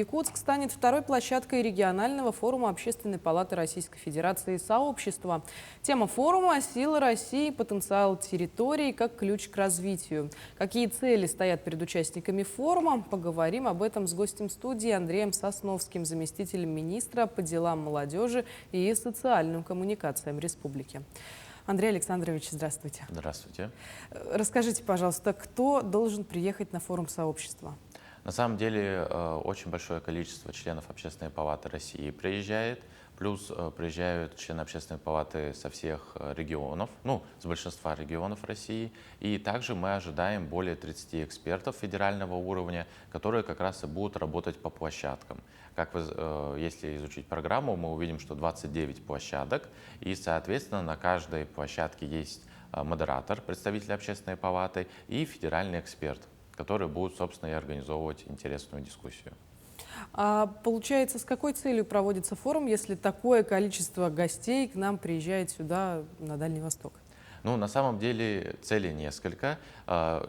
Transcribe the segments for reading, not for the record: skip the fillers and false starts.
Якутск станет второй площадкой регионального форума Общественной палаты Российской Федерации «Сообщество». Тема форума – «Сила России. Потенциал территорий как ключ к развитию». Какие цели стоят перед участниками форума? Поговорим об этом с гостем студии Андреем Сосновским, заместителем министра по делам молодежи и социальным коммуникациям республики. Андрей Александрович, здравствуйте. Здравствуйте. Расскажите, пожалуйста, кто должен приехать на форум «Сообщества»? На самом деле очень большое количество членов Общественной палаты России приезжает, плюс приезжают члены Общественной палаты со всех регионов, с большинства регионов России. И также мы ожидаем более 30 экспертов федерального уровня, которые как раз и будут работать по площадкам. Если изучить программу, мы увидим, что 29 площадок, и, соответственно, на каждой площадке есть модератор, представитель Общественной палаты и федеральный эксперт, которые будут, собственно, и организовывать интересную дискуссию. А получается, с какой целью проводится форум, если такое количество гостей к нам приезжает сюда, на Дальний Восток? На самом деле целей несколько.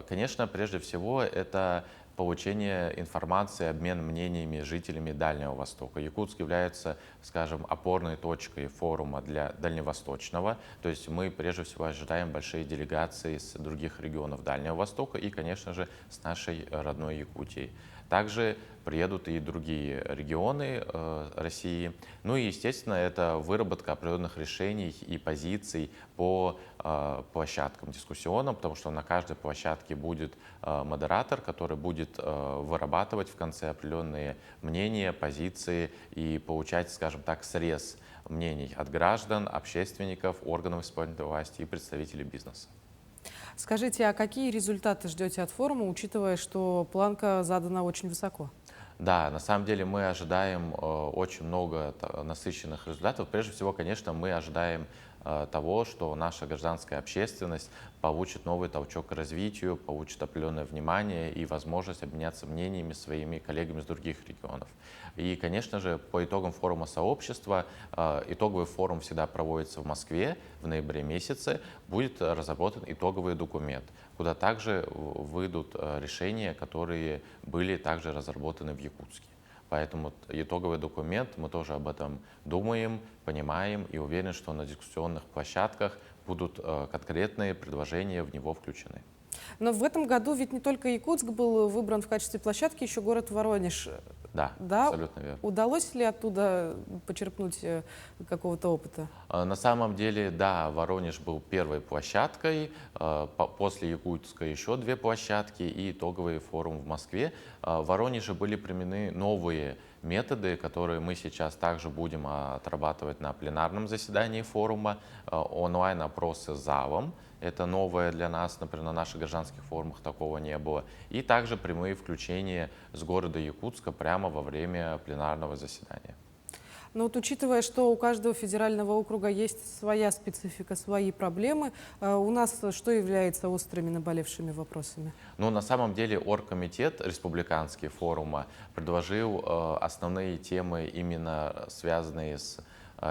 Конечно, прежде всего, это получение информации, обмен мнениями с жителями Дальнего Востока. Якутск является, скажем, опорной точкой форума для Дальневосточного. То есть мы прежде всего ожидаем большие делегации с других регионов Дальнего Востока и, конечно же, с нашей родной Якутии. Также приедут и другие регионы России. И, естественно, это выработка определенных решений и позиций по площадкам дискуссионным, потому что на каждой площадке будет модератор, который будет вырабатывать в конце определенные мнения, позиции и получать, скажем так, срез мнений от граждан, общественников, органов исполнительной власти и представителей бизнеса. Скажите, а какие результаты ждете от форума, учитывая, что планка задана очень высоко? Да, на самом деле мы ожидаем очень много насыщенных результатов. Прежде всего, конечно, мы ожидаем того, что наша гражданская общественность получит новый толчок к развитию, получит определенное внимание и возможность обменяться мнениями с своими коллегами из других регионов. И, конечно же, по итогам форума сообщества, итоговый форум всегда проводится в Москве в ноябре месяце, будет разработан итоговый документ, куда также выйдут решения, которые были также разработаны в Якутске. Поэтому итоговый документ, мы тоже об этом думаем, понимаем и уверены, что на дискуссионных площадках будут конкретные предложения в него включены. Но в этом году ведь не только Якутск был выбран в качестве площадки, еще город Воронеж. Да, абсолютно верно. Удалось ли оттуда почерпнуть какого-то опыта? На самом деле, да, Воронеж был первой площадкой, после Якутска еще 2 площадки и итоговый форум в Москве. В Воронеже были применены новые методы, которые мы сейчас также будем отрабатывать на пленарном заседании форума, онлайн-опросы залом. Это новое для нас, например, на наших гражданских форумах такого не было. И также прямые включения с города Якутска прямо во время пленарного заседания. Но учитывая, что у каждого федерального округа есть своя специфика, свои проблемы, у нас что является острыми наболевшими вопросами? На самом деле оргкомитет республиканский форума предложил основные темы, именно связанные с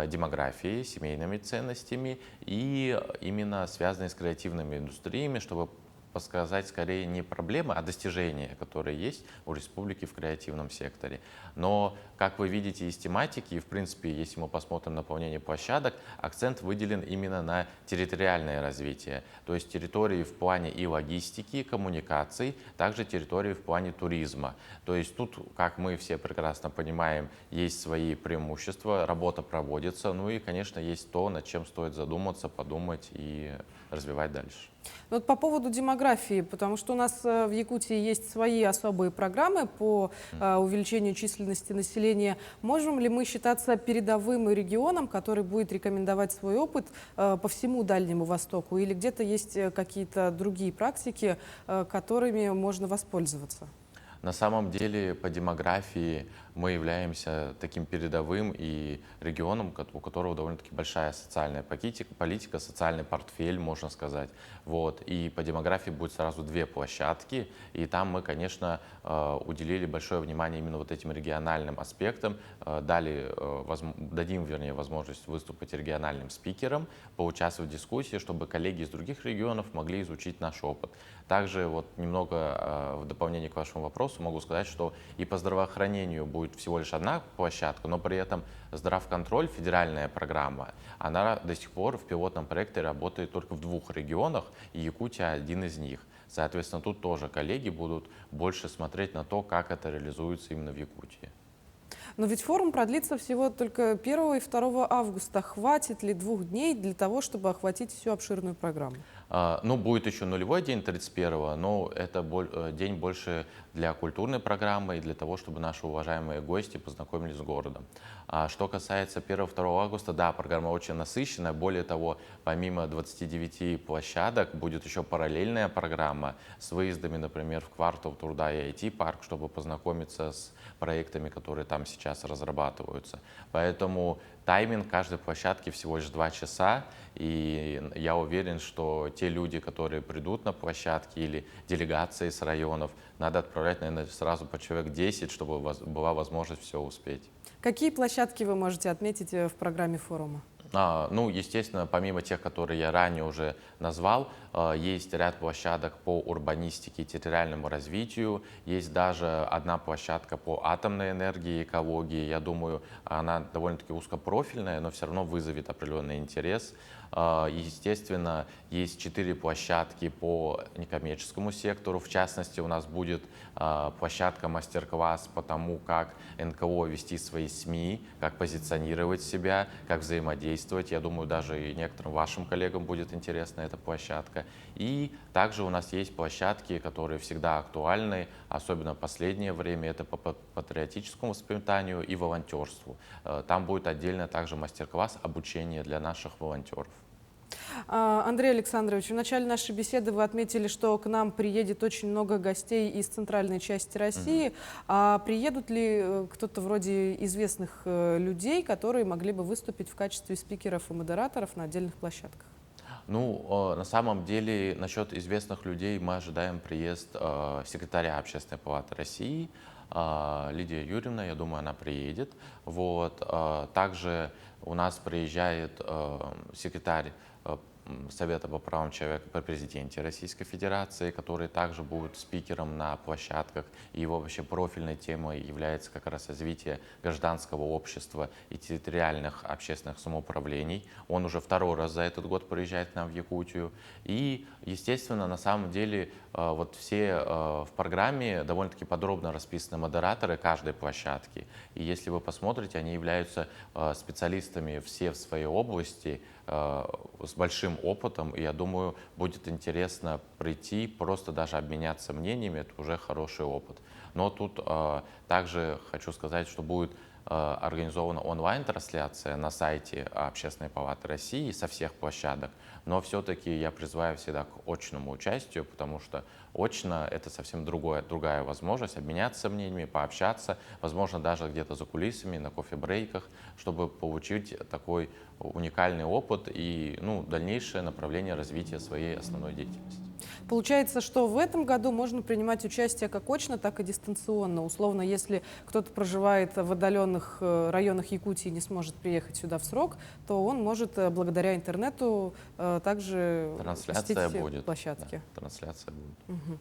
демографией, семейными ценностями и именно связанные с креативными индустриями, чтобы подсказать скорее не проблемы, а достижения, которые есть у республики в креативном секторе. Но, как вы видите из тематики, и в принципе, если мы посмотрим наполнение площадок, акцент выделен именно на территориальное развитие. То есть территории в плане и логистики, и коммуникаций, также территории в плане туризма. То есть тут, как мы все прекрасно понимаем, есть свои преимущества, работа проводится, и, конечно, есть то, над чем стоит задуматься, подумать и развивать дальше. Вот по поводу демографии, потому что у нас в Якутии есть свои особые программы по увеличению численности населения. Можем ли мы считаться передовым регионом, который будет рекомендовать свой опыт по всему Дальнему Востоку? Или где-то есть какие-то другие практики, которыми можно воспользоваться? На самом деле по демографии мы являемся таким передовым и регионом, у которого довольно-таки большая социальная политика, социальный портфель, можно сказать. И по демографии будет сразу 2 площадки, и там мы, конечно, уделили большое внимание именно этим региональным аспектам, дадим, возможность выступить региональным спикерам, поучаствовать в дискуссии, чтобы коллеги из других регионов могли изучить наш опыт. Также немного в дополнение к вашему вопросу, вопросу могу сказать, что и по здравоохранению будет всего лишь одна площадка, но при этом здравконтроль, федеральная программа, она до сих пор в пилотном проекте работает только в 2 регионах, и Якутия один из них. Соответственно, тут тоже коллеги будут больше смотреть на то, как это реализуется именно в Якутии. Но ведь форум продлится всего только 1 и 2 августа. Хватит ли 2 дней для того, чтобы охватить всю обширную программу? Ну, будет еще нулевой день 31-го, но это день больше для культурной программы и для того, чтобы наши уважаемые гости познакомились с городом. А что касается 1-2 августа, да, программа очень насыщенная. Более того, помимо 29 площадок, будет еще параллельная программа с выездами, например, в квартал труда и IT-парк, чтобы познакомиться с проектами, которые там сейчас разрабатываются. Поэтому тайминг каждой площадки всего лишь 2 часа, и я уверен, что те люди, которые придут на площадки или делегации с районов, надо отправлять, наверное, сразу по человек 10, чтобы была возможность все успеть. Какие площадки вы можете отметить в программе форума? Ну, естественно, помимо тех, которые я ранее уже назвал, есть ряд площадок по урбанистике и территориальному развитию, есть даже одна площадка по атомной энергии и экологии. Я думаю, она довольно-таки узкопрофильная, но все равно вызовет определенный интерес. Естественно, есть 4 площадки по некоммерческому сектору. В частности, у нас будет площадка мастер-класс по тому, как НКО вести свои СМИ, как позиционировать себя, как взаимодействовать. Я думаю, даже и некоторым вашим коллегам будет интересна эта площадка. И также у нас есть площадки, которые всегда актуальны, особенно в последнее время. Это по патриотическому воспитанию и волонтерству. Там будет отдельно также мастер-класс обучения для наших волонтеров. Андрей Александрович, в начале нашей беседы вы отметили, что к нам приедет очень много гостей из центральной части России. А приедут ли кто-то вроде известных людей, которые могли бы выступить в качестве спикеров и модераторов на отдельных площадках? Ну, на самом деле, насчет известных людей мы ожидаем приезд секретаря Общественной палаты России, Лидия Юрьевна, я думаю, она приедет. Вот. Также у нас приезжает секретарь Совета по правам человека при президенте Российской Федерации, который также будет спикером на площадках. И его вообще профильной темой является как раз развитие гражданского общества и территориальных общественных самоуправлений. Он уже 2-й раз за этот год приезжает к нам в Якутию. И, естественно, на самом деле вот все в программе довольно-таки подробно расписаны модераторы каждой площадки. И если вы посмотрите, они являются специалистами все в своей области, с большим опытом, и я думаю, будет интересно прийти, просто даже обменяться мнениями, это уже хороший опыт. Но тут также хочу сказать, что будет организована онлайн-трансляция на сайте Общественной палаты России со всех площадок, но все-таки я призываю всегда к очному участию, потому что очно — это совсем другая возможность обменяться мнениями, пообщаться, возможно, даже где-то за кулисами, на кофе-брейках, чтобы получить такой уникальный опыт и дальнейшее направление развития своей основной деятельности. Получается, что в этом году можно принимать участие как очно, так и дистанционно. Условно, если кто-то проживает в отдаленных районах Якутии и не сможет приехать сюда в срок, то он может благодаря интернету также посетить площадки. Да, трансляция будет. Угу.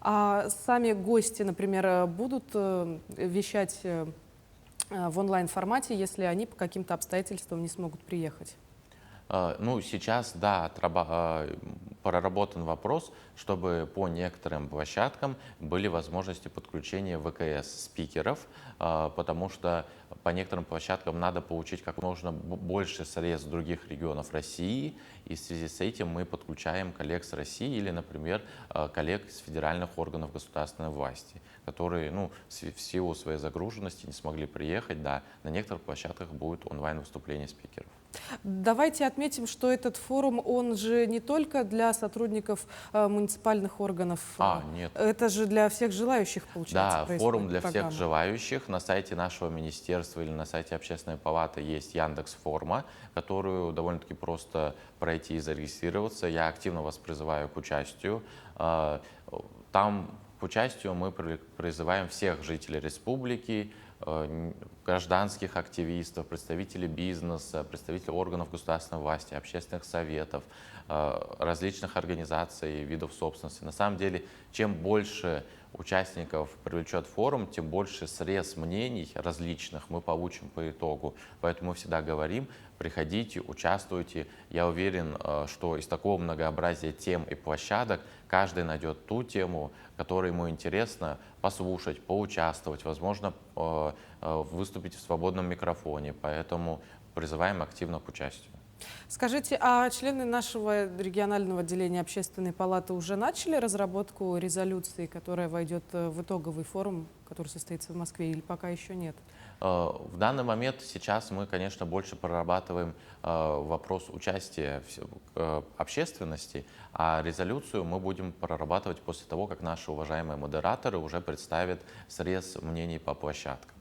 А сами гости, например, будут вещать в онлайн-формате, если они по каким-то обстоятельствам не смогут приехать? Ну, сейчас, да, проработан вопрос, чтобы по некоторым площадкам были возможности подключения ВКС-спикеров, потому что по некоторым площадкам надо получить как можно больше средств других регионов России, и в связи с этим мы подключаем коллег с России или, например, коллег из федеральных органов государственной власти, которые, в силу своей загруженности не смогли приехать, да, на некоторых площадках будет онлайн-выступление спикеров. Давайте отметим, что этот форум, он же не только для сотрудников муниципальных органов. Нет. Это же для всех желающих, получается. Да, форум для всех желающих. На сайте нашего министерства или на сайте Общественной палаты есть Яндекс.Форма, которую довольно-таки просто пройти и зарегистрироваться. Я активно вас призываю к участию. Там к участию мы призываем всех жителей республики, гражданских активистов, представителей бизнеса, представителей органов государственной власти, общественных советов, различных организаций, видов собственности. На самом деле, чем больше участников привлечет форум, тем больше срез мнений различных мы получим по итогу. Поэтому мы всегда говорим: приходите, участвуйте. Я уверен, что из такого многообразия тем и площадок каждый найдет ту тему, которая ему интересно послушать, поучаствовать, возможно, выступить в свободном микрофоне. Поэтому призываем активно к участию. Скажите, а члены нашего регионального отделения Общественной палаты уже начали разработку резолюции, которая войдет в итоговый форум, который состоится в Москве, или пока еще нет? В данный момент сейчас мы, конечно, больше прорабатываем вопрос участия общественности, а резолюцию мы будем прорабатывать после того, как наши уважаемые модераторы уже представят срез мнений по площадкам.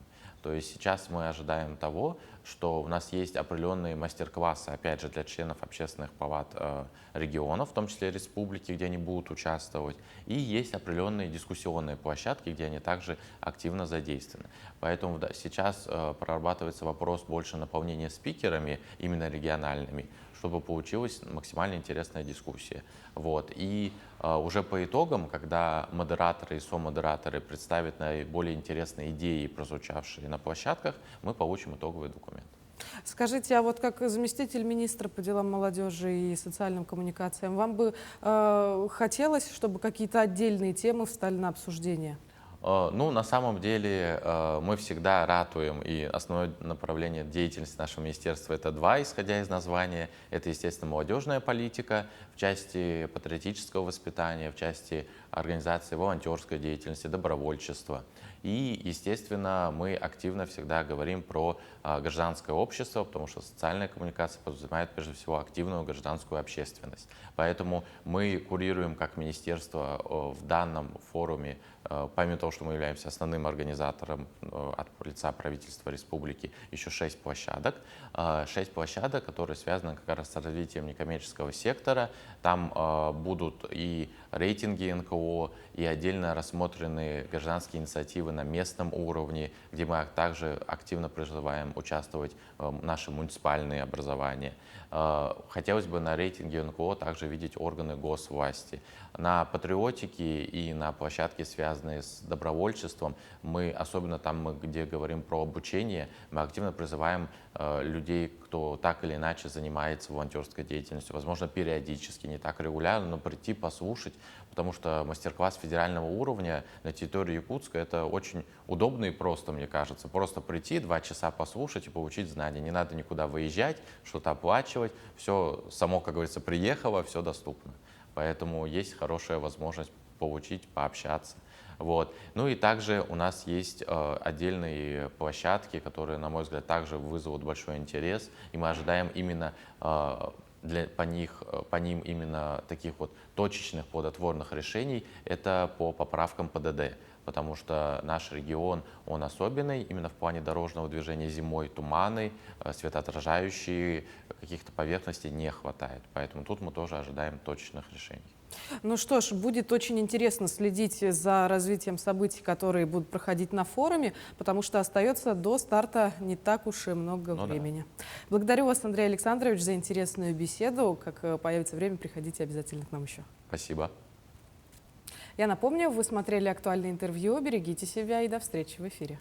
То есть сейчас мы ожидаем того, что у нас есть определенные мастер-классы, опять же, для членов общественных палат регионов, в том числе республики, где они будут участвовать, и есть определенные дискуссионные площадки, где они также активно задействованы. Поэтому сейчас прорабатывается вопрос больше наполнения спикерами, именно региональными, чтобы получилась максимально интересная дискуссия. Вот. И уже по итогам, когда модераторы и сомодераторы представят наиболее интересные идеи, прозвучавшие на площадках, мы получим итоговый документ. Скажите, а вот как заместитель министра по делам молодежи и социальным коммуникациям, вам бы хотелось, чтобы какие-то отдельные темы встали на обсуждение? Ну, на самом деле мы всегда ратуем, и основное направление деятельности нашего министерства — это два, исходя из названия. Это, естественно, молодежная политика в части патриотического воспитания, в части организации волонтерской деятельности, добровольчества. И, естественно, мы активно всегда говорим про гражданское общество, потому что социальная коммуникация подразумевает, прежде всего, активную гражданскую общественность. Поэтому мы курируем как министерство в данном форуме, помимо того, что мы являемся основным организатором от лица правительства республики, еще 6 площадок. 6 площадок, которые связаны как раз с развитием некоммерческого сектора. Там будут и рейтинги НКО, и отдельно рассмотрены гражданские инициативы на местном уровне, где мы также активно призываем участвовать наши муниципальные образования. Хотелось бы на рейтинге НКО также видеть органы госвласти. На патриотике и на площадке, связанные с добровольчеством, мы, особенно там, где говорим про обучение, мы активно призываем людей, кто так или иначе занимается волонтерской деятельностью, возможно, периодически, не так регулярно, но прийти, послушать, потому что мастер-класс федерального уровня на территории Якутска — это очень удобно и просто, мне кажется. Просто прийти, 2 часа послушать и получить знания. Не надо никуда выезжать, что-то оплачивать. Все само, как говорится, приехало, все доступно. Поэтому есть хорошая возможность получить, пообщаться. Вот. Ну и также у нас есть отдельные площадки, которые, на мой взгляд, также вызовут большой интерес. И мы ожидаем именно по ним именно таких вот точечных плодотворных решений. Это по поправкам ПДД. Потому что наш регион, он особенный именно в плане дорожного движения. Зимой туманы, светоотражающие каких-то поверхностей не хватает. Поэтому тут мы тоже ожидаем точечных решений. Ну что ж, будет очень интересно следить за развитием событий, которые будут проходить на форуме, потому что остается до старта не так уж и много времени. Да. Благодарю вас, Андрей Александрович, за интересную беседу. Как появится время, приходите обязательно к нам еще. Спасибо. Я напомню, вы смотрели актуальное интервью. Берегите себя и до встречи в эфире.